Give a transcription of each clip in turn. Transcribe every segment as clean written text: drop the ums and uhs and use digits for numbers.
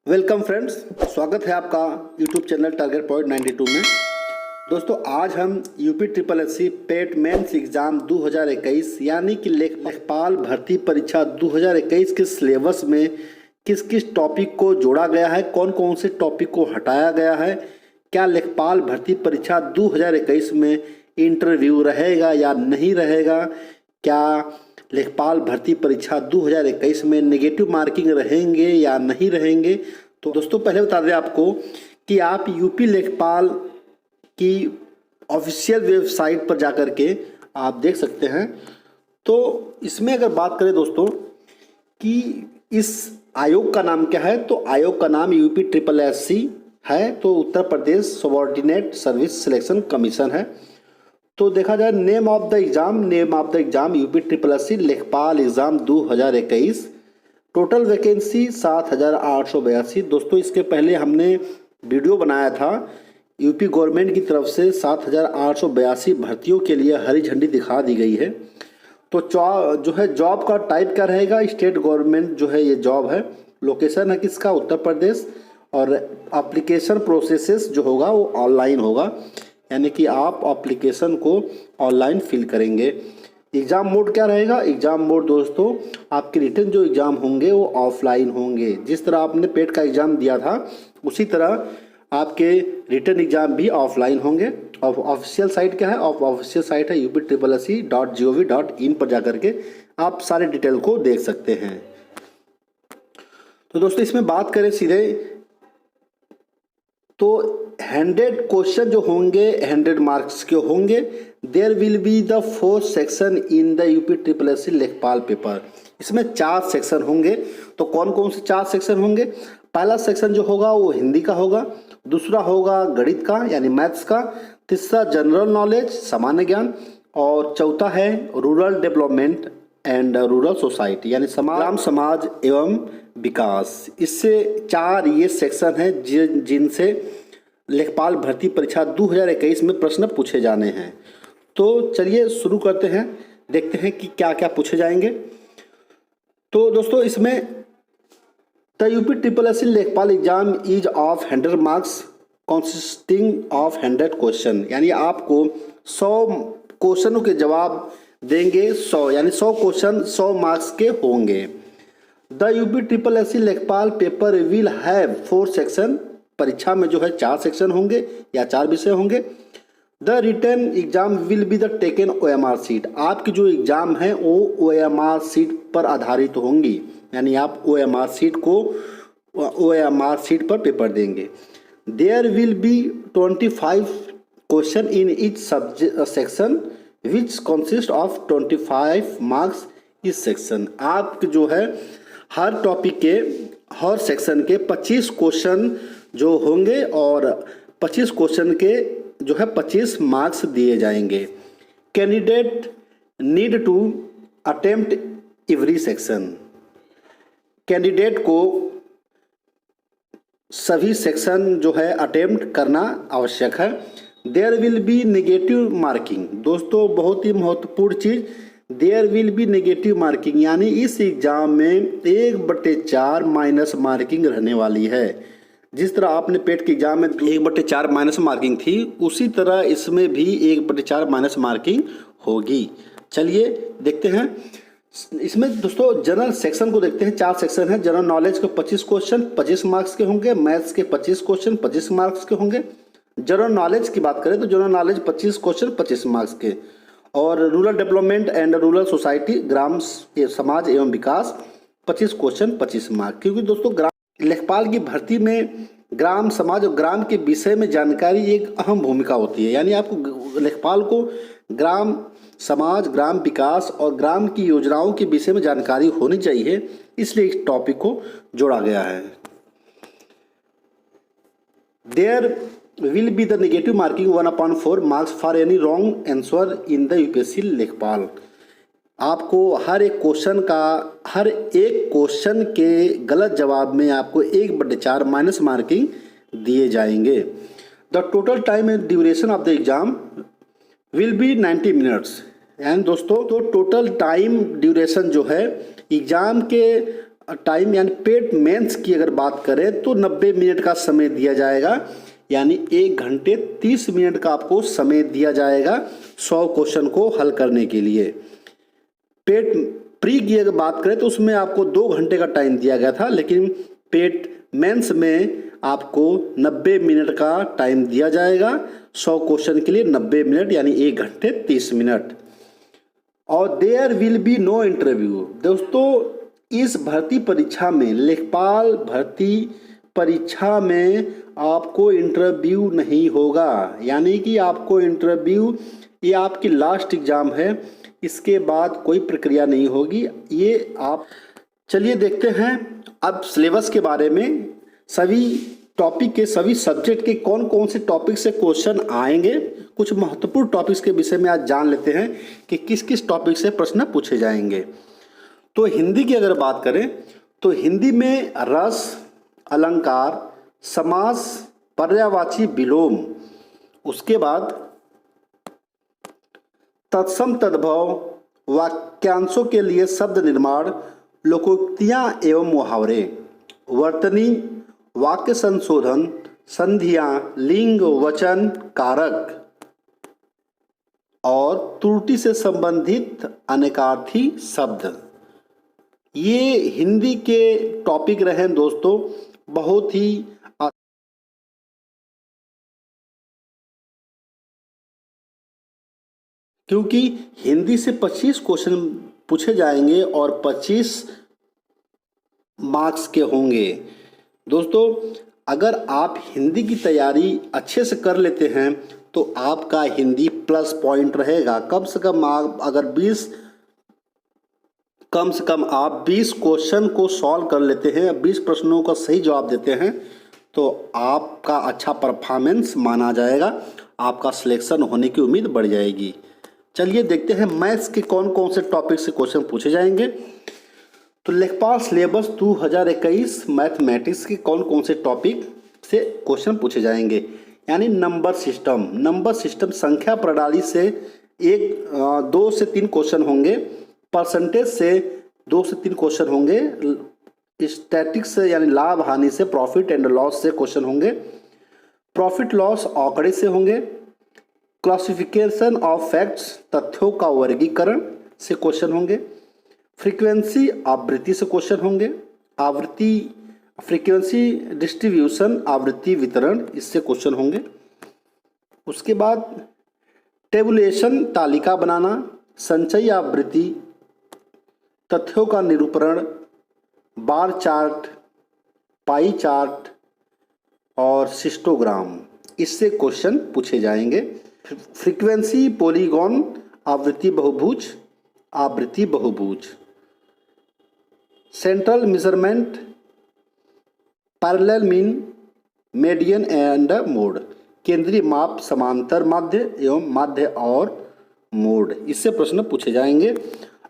Welcome friends, स्वागत है आपका यूट्यूब चैनल टारगेट पॉइंट 92 में। दोस्तों आज हम यूपी ट्रिपल एस सी पेट मेंस एग्ज़ाम 2021 यानी कि लेखपाल भर्ती परीक्षा 2021 के सिलेबस में किस किस टॉपिक को जोड़ा गया है, कौन कौन से टॉपिक को हटाया गया है, क्या लेखपाल भर्ती परीक्षा 2021 में इंटरव्यू रहेगा या नहीं रहेगा, क्या लेखपाल भर्ती परीक्षा 2021 में नेगेटिव मार्किंग रहेंगे या नहीं रहेंगे। तो दोस्तों पहले बता दें आपको कि आप यूपी लेखपाल की ऑफिशियल वेबसाइट पर जाकर के आप देख सकते हैं। तो इसमें अगर बात करें दोस्तों कि इस आयोग का नाम क्या है, तो आयोग का नाम यूपी ट्रिपल एस सी है, तो Uttar Pradesh subordinate service selection commission है। तो देखा जाए name of the exam UP triple S C Lekhpal exam 2021, total vacancy 7,882। दोस्तों इसके पहले हमने वीडियो बनाया था, यूपी गवर्नमेंट की तरफ से 7,882 भर्तियों के लिए हरी झंडी दिखा दी गई है। तो जो है जॉब का टाइप क्या रहेगा, स्टेट गवर्नमेंट जो है ये जॉब है, लोकेशन है किसका, उत्तर प्रदेश, और एप्लीकेशन प्रोसेसेस जो होगा वो ऑनलाइन होगा, यानी कि आप एप्लीकेशन को ऑनलाइन फिल करेंगे। एग्ज़ाम मोड क्या रहेगा, एग्ज़ाम मोड दोस्तों आपके रिटन जो एग्ज़ाम होंगे वो ऑफलाइन होंगे। जिस तरह आपने पेट का एग्ज़ाम दिया था उसी तरह आपके रिटन एग्ज़ाम भी ऑफलाइन होंगे। और ऑफिशियल साइट क्या है, ऑफिशियल साइट है upSSC.gov.in पर जाकर के आप सारे डिटेल को देख सकते हैं। तो दोस्तों इसमें बात करें सीधे तो 100 क्वेश्चन जो होंगे 100 मार्क्स के होंगे। There will be the 4 section in the UP triple S C Lekhpal paper. इसमें 4 सेक्शन होंगे। तो कौन कौन से 4 सेक्शन होंगे, पहला सेक्शन जो होगा वो हिंदी का होगा, दूसरा होगा गणित का यानी मैथ्स का, तीसरा जनरल नॉलेज सामान्य ज्ञान, और चौथा है rural development and rural society यानी ग्राम समाज एवं विकास। इससे 4 ये सेक्शन हैं जिनसे लेखपाल भर्ती परीक्षा 2021 में प्रश्न पूछे जाने हैं। तो चलिए शुरू करते हैं, देखते हैं कि क्या क्या पूछे जाएंगे। तो दोस्तों इसमें the UP triple S C Lekhpal exam is of 100 marks consisting of 100 question, यानी आपको 100 क्वेश्चनों के जवाब देंगे 100, यानी 100 क्वेश्चन 100 मार्क्स के होंगे। The UP triple S C Lekhpal paper will have 4 section, परीक्षा में जो है 4 सेक्शन होंगे या 4 विषय होंगे। The written exam will be the taken OMR sheet, आपकी जो एग्जाम है वो OMR सीट पर आधारित होंगी, यानी आप OMR सीट पर पेपर देंगे। There will be 25 question in each section which consist of 25 marks इस सेक्शन। आप जो है हर टॉपिक के हर सेक्शन के 25 क्वेश्चन जो होंगे और 25 क्वेश्चन के जो है 25 मार्क्स दिए जाएंगे। Candidate need to attempt every section, candidate को सभी सेक्शन जो है अटेम्प्ट करना आवश्यक है। There will be negative marking, दोस्तों बहुत ही महत्वपूर्ण चीज़, there will be negative marking, यानी इस एग्ज़ाम में 1/4 माइनस मार्किंग रहने वाली है। जिस तरह आपने पेट के एग्जाम में 1/4 माइनस मार्किंग थी, उसी तरह इसमें भी 1/4 माइनस मार्किंग होगी। चलिए देखते हैं इसमें दोस्तों जनरल सेक्शन को देखते हैं। 4 सेक्शन है। जनरल नॉलेज के 25 क्वेश्चन 25 मार्क्स के होंगे, मैथ्स के 25 क्वेश्चन 25 मार्क्स के होंगे। जनरल नॉलेज की बात करें तो जनरल नॉलेज 25 क्वेश्चन 25 मार्क्स के, और rural development and rural society ग्राम समाज एवं विकास 25 क्वेश्चन 25 मार्क्स। क्योंकि दोस्तों लेखपाल की भर्ती में ग्राम समाज और ग्राम के विषय में जानकारी एक अहम भूमिका होती है, यानी आपको लेखपाल को ग्राम समाज ग्राम विकास और ग्राम की योजनाओं के विषय में जानकारी होनी चाहिए, इसलिए इस टॉपिक को जोड़ा गया है। There will be the negative marking 1/4 marks for any wrong answer in the UPSC Lekhpal. आपको हर एक क्वेश्चन के गलत जवाब में आपको 1/4 माइनस मार्किंग दिए जाएंगे। The total time and duration of the exam will B 90 minutes. And दोस्तों तो टोटल टाइम ड्यूरेशन जो है एग्ज़ाम के टाइम यानी पेट मेंस की अगर बात करें तो 90 मिनट का समय दिया जाएगा, यानी 1 घंटे 30 मिनट का आपको समय दिया जाएगा 100 क्वेश्चन को हल करने के लिए। पेट प्री की अगर बात करें तो उसमें आपको 2 घंटे का टाइम दिया गया था, लेकिन पेट मेंस में आपको 90 मिनट का टाइम दिया जाएगा 100 क्वेश्चन के लिए। 90 मिनट यानी 1 घंटे 30 मिनट। और there will be no interview. दोस्तों इस भर्ती परीक्षा में, लेखपाल भर्ती परीक्षा में आपको इंटरव्यू नहीं होगा, यानी कि आपको इंटरव्यू, ये आपकी लास्ट एग्ज़ाम है, इसके बाद कोई प्रक्रिया नहीं होगी। ये आप चलिए देखते हैं अब सिलेबस के बारे में। सभी टॉपिक के, सभी सब्जेक्ट के कौन कौन से टॉपिक से क्वेश्चन आएंगे, कुछ महत्वपूर्ण टॉपिक्स के विषय में आज जान लेते हैं कि किस किस टॉपिक से प्रश्न पूछे जाएंगे। तो हिंदी की अगर बात करें तो हिंदी में रस, अलंकार, समास, पर्यायवाची विलोम, उसके बाद तत्सम तद्भव, वाक्यांशों के लिए शब्द निर्माण, लोकोक्तियां एवं मुहावरे, वर्तनी, वाक्य संशोधन, संधियां, लिंग, वचन, कारक और त्रुटि से संबंधित अनेकार्थी शब्द। ये हिंदी के टॉपिक रहे दोस्तों, बहुत ही क्योंकि हिंदी से 25 क्वेश्चन पूछे जाएंगे और 25 मार्क्स के होंगे। दोस्तों अगर आप हिंदी की तैयारी अच्छे से कर लेते हैं तो आपका हिंदी प्लस पॉइंट रहेगा। कम से कम आप अगर 20 क्वेश्चन को सॉल्व कर लेते हैं, 20 प्रश्नों का सही जवाब देते हैं तो आपका अच्छा परफॉर्मेंस माना जाएगा, आपका सिलेक्शन होने की उम्मीद बढ़ जाएगी। चलिए देखते हैं मैथ्स के कौन कौन से टॉपिक से क्वेश्चन पूछे जाएंगे। तो लेखपाल सिलेबस 2021 मैथमेटिक्स के कौन कौन से टॉपिक से क्वेश्चन पूछे जाएंगे, यानी नंबर सिस्टम संख्या प्रणाली से 2 से 3 क्वेश्चन होंगे, परसेंटेज से 2 से 3 क्वेश्चन होंगे, स्टैटिक्स से यानी लाभ हानि से, प्रॉफिट एंड लॉस से क्वेश्चन होंगे, प्रॉफिट लॉस आंकड़े से होंगे, क्लासिफिकेशन ऑफ फैक्ट्स तथ्यों का वर्गीकरण से क्वेश्चन होंगे, फ्रीक्वेंसी आवृत्ति से क्वेश्चन होंगे, आवृत्ति फ्रीक्वेंसी डिस्ट्रीब्यूशन आवृत्ति वितरण इससे क्वेश्चन होंगे। उसके बाद टेबुलेशन तालिका बनाना, संचयी आवृत्ति, तथ्यों का निरूपण, बार चार्ट, पाई चार्ट और सिस्टोग्राम इससे क्वेश्चन पूछे जाएंगे। फ्रीक्वेंसी पॉलीगॉन आवृत्ति बहुभुज, central measurement, parallel mean, median and mode, केंद्रीय माप, समांतर माध्य एवं माध्य और मोड इससे प्रश्न पूछे जाएंगे।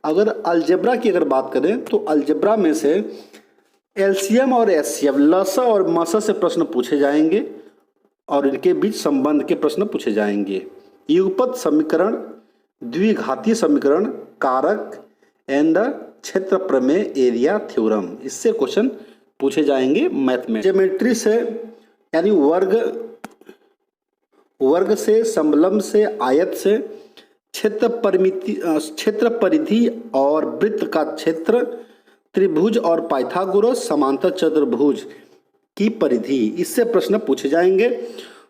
अगर अलजेब्रा की अगर बात करें तो अलजेब्रा में से एलसीएम और एचसीएफ, लसा और मसा से प्रश्न पूछे जाएंगे और इनके बीच संबंध के प्रश्न पूछे जाएंगे। युगपत समीकरण, द्विघातीय समीकरण, कारक एंड क्षेत्र प्रमेय, एरिया थ्योरम इससे क्वेश्चन पूछे जाएंगे मैथ में। ज्योमेट्री से यानी वर्ग से, समलंब से, आयत से, क्षेत्र परिधि और वृत्त का क्षेत्र, त्रिभुज और पाइथागोरस समांतर चतुर्भुज की परिधि इससे प्रश्न पूछे जाएंगे।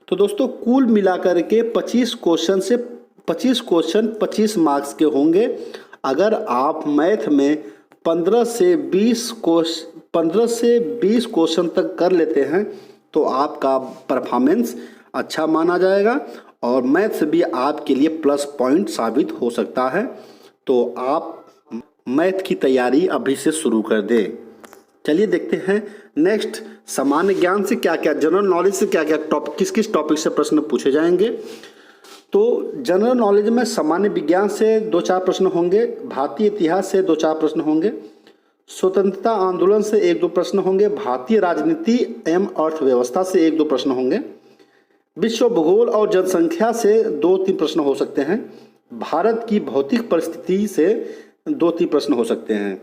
तो दोस्तों कुल मिलाकर के 25 क्वेश्चन 25 मार्क्स के होंगे। अगर आप मैथ में 15 से 20 क्वेश्चन तक कर लेते हैं तो आपका परफॉर्मेंस अच्छा माना जाएगा और मैथ्स भी आपके लिए प्लस पॉइंट साबित हो सकता है। तो आप मैथ की तैयारी अभी से शुरू कर दें। चलिए देखते हैं नेक्स्ट सामान्य ज्ञान से क्या क्या, जनरल नॉलेज से क्या क्या किस किस टॉपिक से प्रश्न पूछे जाएंगे। तो जनरल नॉलेज में सामान्य विज्ञान से 2-4 प्रश्न होंगे, भारतीय इतिहास से 2-4 प्रश्न होंगे, स्वतंत्रता आंदोलन से 1-2 प्रश्न होंगे, भारतीय राजनीति एवं अर्थव्यवस्था से 1-2 प्रश्न होंगे, विश्व भूगोल और जनसंख्या से 2-3 प्रश्न हो सकते हैं, भारत की भौतिक परिस्थिति से 2-3 प्रश्न हो सकते हैं,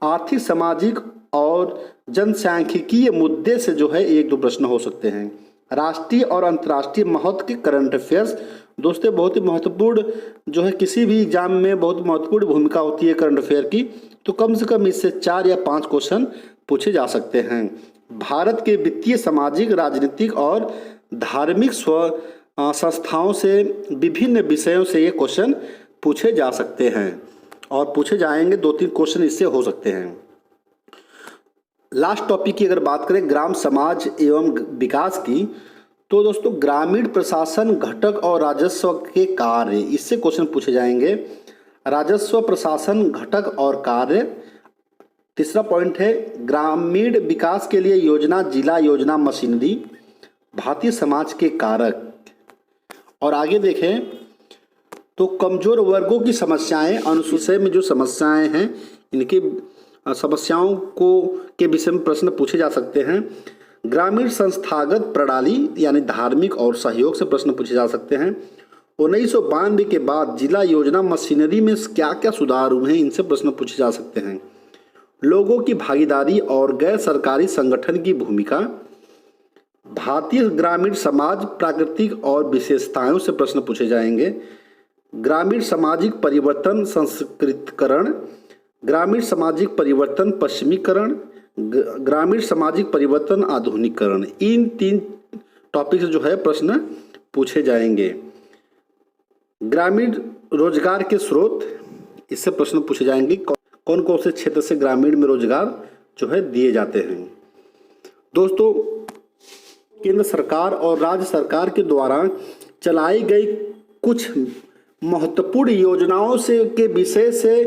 आर्थिक सामाजिक और जनसांख्यिकीय मुद्दे से जो है एक दो प्रश्न हो सकते हैं। राष्ट्रीय और अंतर्राष्ट्रीय महत्व के करंट अफेयर्स, दोस्तों बहुत ही महत्वपूर्ण जो है, किसी भी एग्जाम में बहुत महत्वपूर्ण भूमिका होती है करंट अफेयर की, तो कम से कम इससे 4 या 5 क्वेश्चन पूछे जा सकते हैं। भारत के वित्तीय, सामाजिक, राजनीतिक और धार्मिक संस्थाओं से विभिन्न विषयों से ये क्वेश्चन पूछे जा सकते हैं और पूछे जाएंगे। 2-3 क्वेश्चन इससे हो सकते हैं। लास्ट टॉपिक की अगर बात करें ग्राम समाज एवं विकास की, तो दोस्तों ग्रामीण प्रशासन घटक और राजस्व के कार्य, इससे क्वेश्चन पूछे जाएंगे। राजस्व, प्रशासन घटक और कार्य। तीसरा पॉइंट है ग्रामीण विकास के लिए योजना, जिला योजना, मशीनरी, भारतीय समाज के कारक। और आगे देखें तो कमजोर वर्गों की समस्याएं, अनुसूचित में जो समस्याएं हैं इनकी समस्याओं को के विषय में प्रश्न पूछे जा सकते हैं। ग्रामीण संस्थागत प्रणाली यानी धार्मिक और सहयोग से प्रश्न पूछे जा सकते हैं। 1992 के बाद जिला योजना, मशीनरी में क्या क्या सुधार हुए हैं, इनसे प्रश्न पूछे जा सकते हैं। लोगों की भागीदारी और गैर सरकारी संगठन की भूमिका, भारतीय ग्रामीण समाज, प्राकृतिक और विशेषताओं से प्रश्न पूछे जाएंगे। ग्रामीण सामाजिक परिवर्तन, संस्कृतिकरण, ग्रामीण सामाजिक परिवर्तन, पश्चिमीकरण, ग्रामीण सामाजिक परिवर्तन, आधुनिकीकरण, इन 3 टॉपिक से जो है प्रश्न पूछे जाएंगे। ग्रामीण रोजगार के स्रोत, इससे प्रश्न पूछे जाएंगे। कौन कौन से क्षेत्र से ग्रामीण में रोजगार जो है दिए जाते हैं। दोस्तों केंद्र सरकार और राज्य सरकार के द्वारा चलाई गई कुछ महत्वपूर्ण योजनाओं से के विषय से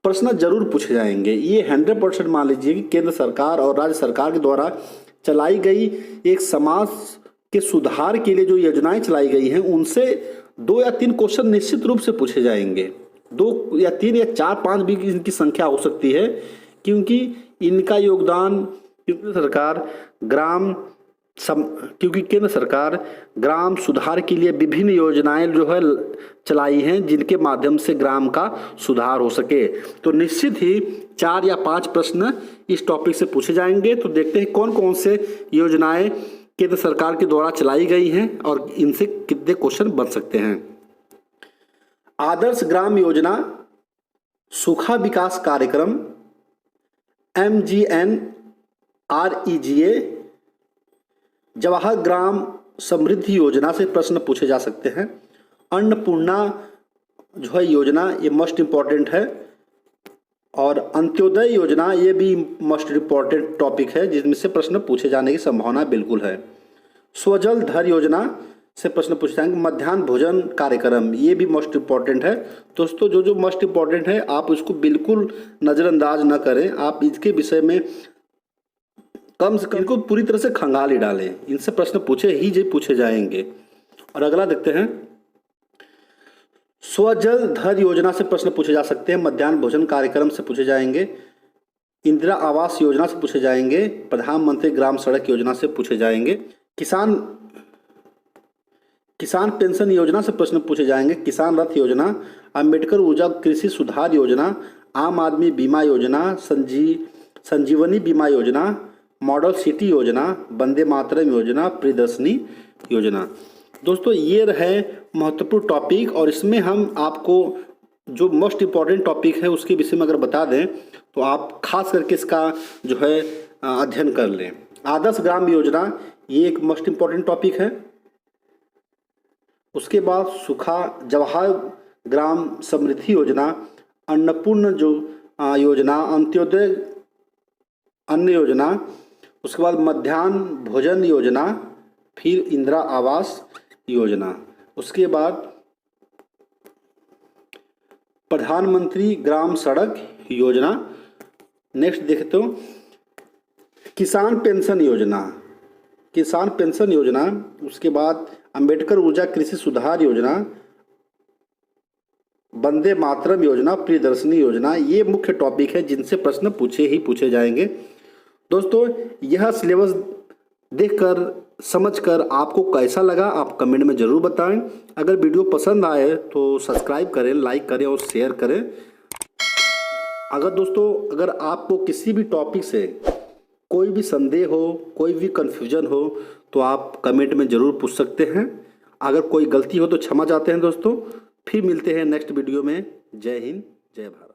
प्रश्न जरूर पूछे जाएंगे। ये 100% मान लीजिए कि केंद्र सरकार और राज्य सरकार के द्वारा चलाई गई एक समाज के सुधार के लिए जो योजनाएं चलाई गई हैं उनसे 2 या 3 क्वेश्चन निश्चित रूप से पूछे जाएंगे। 2 या 3 या 4-5 भी इनकी संख्या हो सकती है, क्योंकि इनका योगदान क्योंकि केंद्र सरकार ग्राम सुधार के लिए विभिन्न योजनाएं जो है चलाई हैं, जिनके माध्यम से ग्राम का सुधार हो सके। तो निश्चित ही 4 या 5 प्रश्न इस टॉपिक से पूछे जाएंगे। तो देखते हैं कौन कौन से योजनाएं केंद्र सरकार के द्वारा चलाई गई हैं और इनसे कितने क्वेश्चन बन सकते हैं। आदर्श ग्राम योजना, सूखा विकास कार्यक्रम, MGNREGA, जवाहर ग्राम समृद्धि योजना से प्रश्न पूछे जा सकते हैं। अन्नपूर्णा जो है योजना, ये मोस्ट इम्पॉर्टेंट है। और अंत्योदय योजना, ये भी मोस्ट इम्पॉर्टेंट टॉपिक है जिसमें से प्रश्न पूछे जाने की संभावना बिल्कुल है। स्वजल धर योजना से प्रश्न पूछे जाएंगे। मध्याह्न भोजन कार्यक्रम, ये भी मोस्ट इम्पॉर्टेंट है। दोस्तों जो मोस्ट इम्पॉर्टेंट है आप इसको बिल्कुल नज़रअंदाज न करें, आप इसके विषय में कम से कम इनको पूरी तरह से खंगाल ही डालें। इनसे प्रश्न पूछे जाएंगे। और अगला देखते हैं, स्वजल धर योजना से प्रश्न पूछे जा सकते हैं। मध्याह्न भोजन कार्यक्रम से पूछे जाएंगे। इंदिरा आवास योजना से पूछे जाएंगे। प्रधानमंत्री ग्राम सड़क योजना से पूछे जाएंगे। किसान पेंशन योजना से प्रश्न पूछे जाएंगे। किसान रथ योजना, अंबेडकर ऊर्जा कृषि सुधार योजना, आम आदमी बीमा योजना, संजीवनी बीमा योजना, मॉडल सिटी योजना, वंदे मातरम योजना, प्रियदर्शनी योजना। दोस्तों ये रहे महत्वपूर्ण टॉपिक, और इसमें हम आपको जो मोस्ट इम्पॉर्टेंट टॉपिक है उसके विषय में अगर बता दें तो आप खास करके इसका जो है अध्ययन कर लें। आदर्श ग्राम योजना, ये एक मोस्ट इम्पॉर्टेंट टॉपिक है। उसके बाद जवाहर ग्राम समृद्धि योजना, अन्नपूर्ण जो योजना, अंत्योदय अन्न योजना, उसके बाद मध्याह्न भोजन योजना, फिर इंदिरा आवास योजना, उसके बाद प्रधानमंत्री ग्राम सड़क योजना। नेक्स्ट देखते हो किसान पेंशन योजना, उसके बाद अंबेडकर ऊर्जा कृषि सुधार योजना, वंदे मातरम योजना, प्रियदर्शनी योजना। ये मुख्य टॉपिक है जिनसे प्रश्न पूछे जाएंगे। दोस्तों यह सिलेबस देखकर समझकर आपको कैसा लगा आप कमेंट में ज़रूर बताएं। अगर वीडियो पसंद आए तो सब्सक्राइब करें, लाइक करें और शेयर करें। अगर आपको किसी भी टॉपिक से कोई भी संदेह हो, कोई भी कन्फ्यूजन हो, तो आप कमेंट में ज़रूर पूछ सकते हैं। अगर कोई गलती हो तो क्षमा चाहते हैं दोस्तों। फिर मिलते हैं नेक्स्ट वीडियो में। जय हिंद, जय भारत।